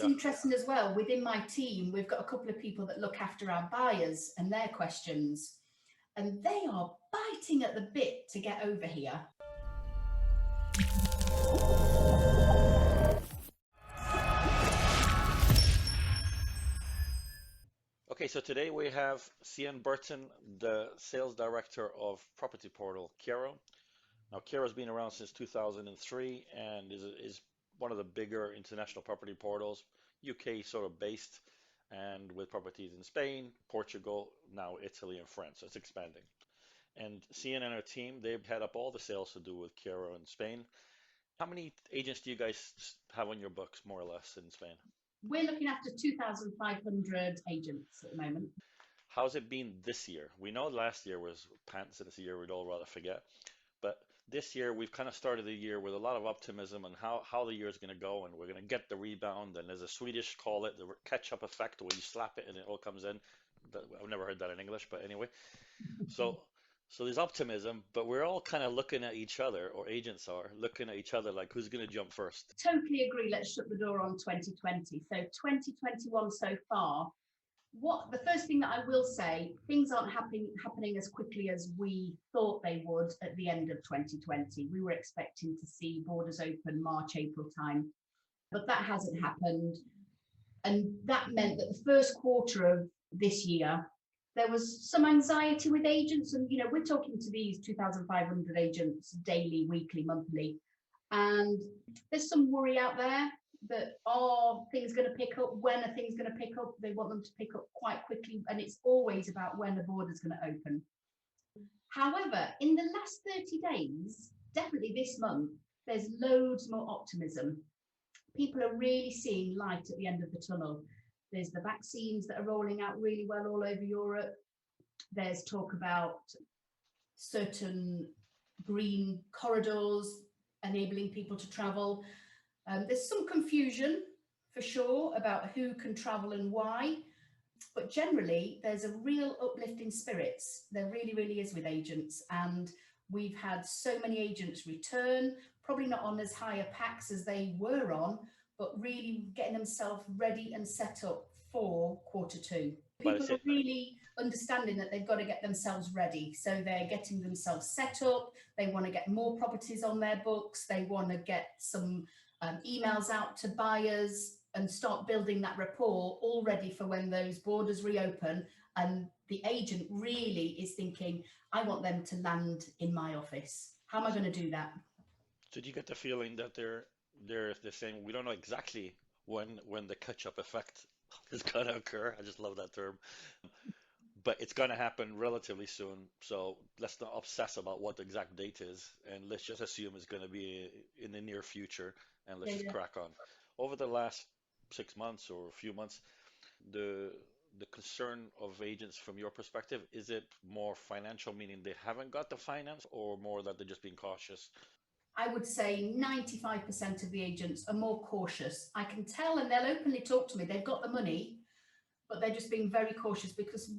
interesting as well, within my team, we've got a couple of people that look after our buyers and their questions, and they are biting at the bit to get over here. Okay, so today we have Sian Burton, the sales director of property portal Kyero. Now, Kyero's been around since 2003 and is one of the bigger international property portals, UK sort of based, and with properties in Spain, Portugal, now Italy and France. So it's expanding. And Sian and her team, they've had up all the sales to do with Kyero in Spain. How many agents do you guys have on your books, more or less, in Spain? We're looking after 2,500 agents at the moment. How's it been this year? We know last year was pants, and this year we'd all rather forget. But this year we've kind of started the year with a lot of optimism on how the year is going to go, and we're going to get the rebound. And as a Swedish call it, the catch-up effect, where you slap it and it all comes in. I've never heard that in English, but anyway. So there's optimism, but we're all kind of looking at each other, or agents are looking at each other like, who's going to jump first? Totally agree. Let's shut the door on 2020. So 2021 so far, the first thing that I will say, things aren't happening as quickly as we thought they would at the end of 2020. We were expecting to see borders open March, April time, but that hasn't happened. And that meant that the first quarter of this year, there was some anxiety with agents. And, we're talking to these 2,500 agents daily, weekly, monthly. And there's some worry out there that are things going to pick up? When are things going to pick up? They want them to pick up quite quickly, and it's always about when the border's going to open. However, in the last 30 days, definitely this month, there's loads more optimism. People are really seeing light at the end of the tunnel. There's the vaccines that are rolling out really well all over Europe. There's talk about certain green corridors enabling people to travel. There's some confusion for sure about who can travel and why, but generally there's a real uplift in spirits. There really, really is with agents, and we've had so many agents return, probably not on as high a packs as they were on, but really getting themselves ready and set up for quarter two. People are really understanding that they've got to get themselves ready. So they're getting themselves set up. They want to get more properties on their books. They want to get some emails out to buyers and start building that rapport, all ready for when those borders reopen. And the agent really is thinking, I want them to land in my office. How am I going to do that? So do you get the feeling that they're saying, we don't know exactly when the catch-up effect is going to occur? I just love that term. But it's going to happen relatively soon. So let's not obsess about what the exact date is, and let's just assume it's going to be in the near future, and let's just crack on. Over the last 6 months or a few months, the concern of agents from your perspective, is it more financial, meaning they haven't got the finance, or more that they're just being cautious? I would say 95% of the agents are more cautious. I can tell, and they'll openly talk to me. They've got the money, but they're just being very cautious, because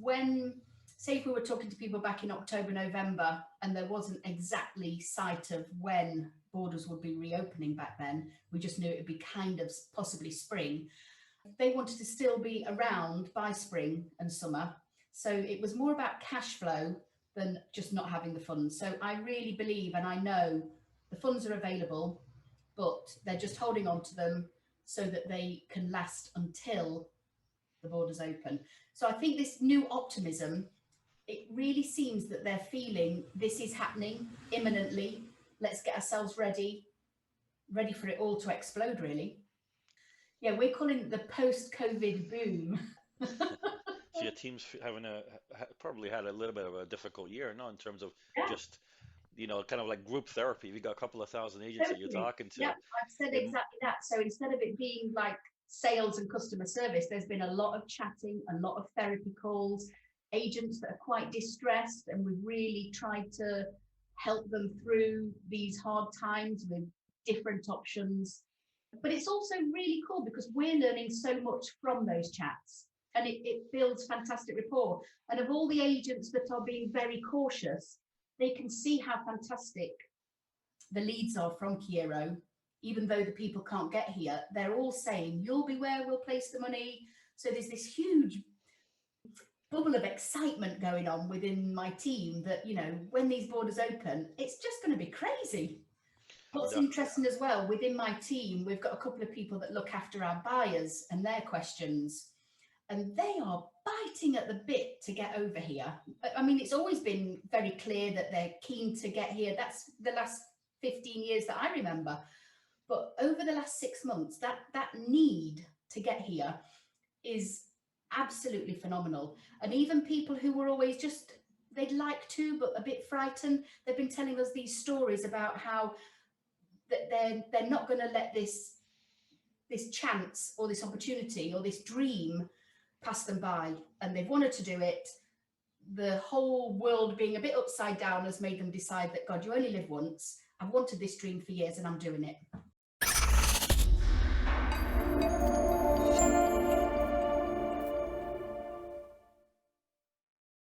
say if we were talking to people back in October, November, and there wasn't exactly sight of when borders would be reopening back then, we just knew it would be kind of possibly spring. They wanted to still be around by spring and summer. So it was more about cash flow than just not having the funds. So I really believe, and I know the funds are available, but they're just holding on to them so that they can last until the borders open. So I think this new optimism, it really seems that they're feeling this is happening imminently. Let's get ourselves ready for it all to explode, really. Yeah, we're calling it the post-COVID boom. So your team's probably had a little bit of a difficult year, no, in terms of just, kind of like group therapy. We got a couple of thousand agents that you're talking to. Yeah, I've said exactly that. So instead of it being like sales and customer service, there's been a lot of chatting, a lot of therapy calls, agents that are quite distressed, and we've really tried to help them through these hard times with different options. But it's also really cool because we're learning so much from those chats, and it builds fantastic rapport. And of all the agents that are being very cautious, they can see how fantastic the leads are from Kyero. even though the people can't get here, they're all saying, you'll be where we'll place the money. So there's this huge bubble of excitement going on within my team that, you know, when these borders open, it's just going to be crazy. What's interesting as well, within my team, we've got a couple of people that look after our buyers and their questions, and they are biting at the bit to get over here. I mean, it's always been very clear that they're keen to get here. That's the last 15 years that I remember. But over the last 6 months, that need to get here is absolutely phenomenal. And even people who were always just, they'd like to, but a bit frightened, they've been telling us these stories about how they're not going to let this chance or this opportunity or this dream pass them by, and they've wanted to do it. The whole world being a bit upside down has made them decide that, God, you only live once. I've wanted this dream for years and I'm doing it.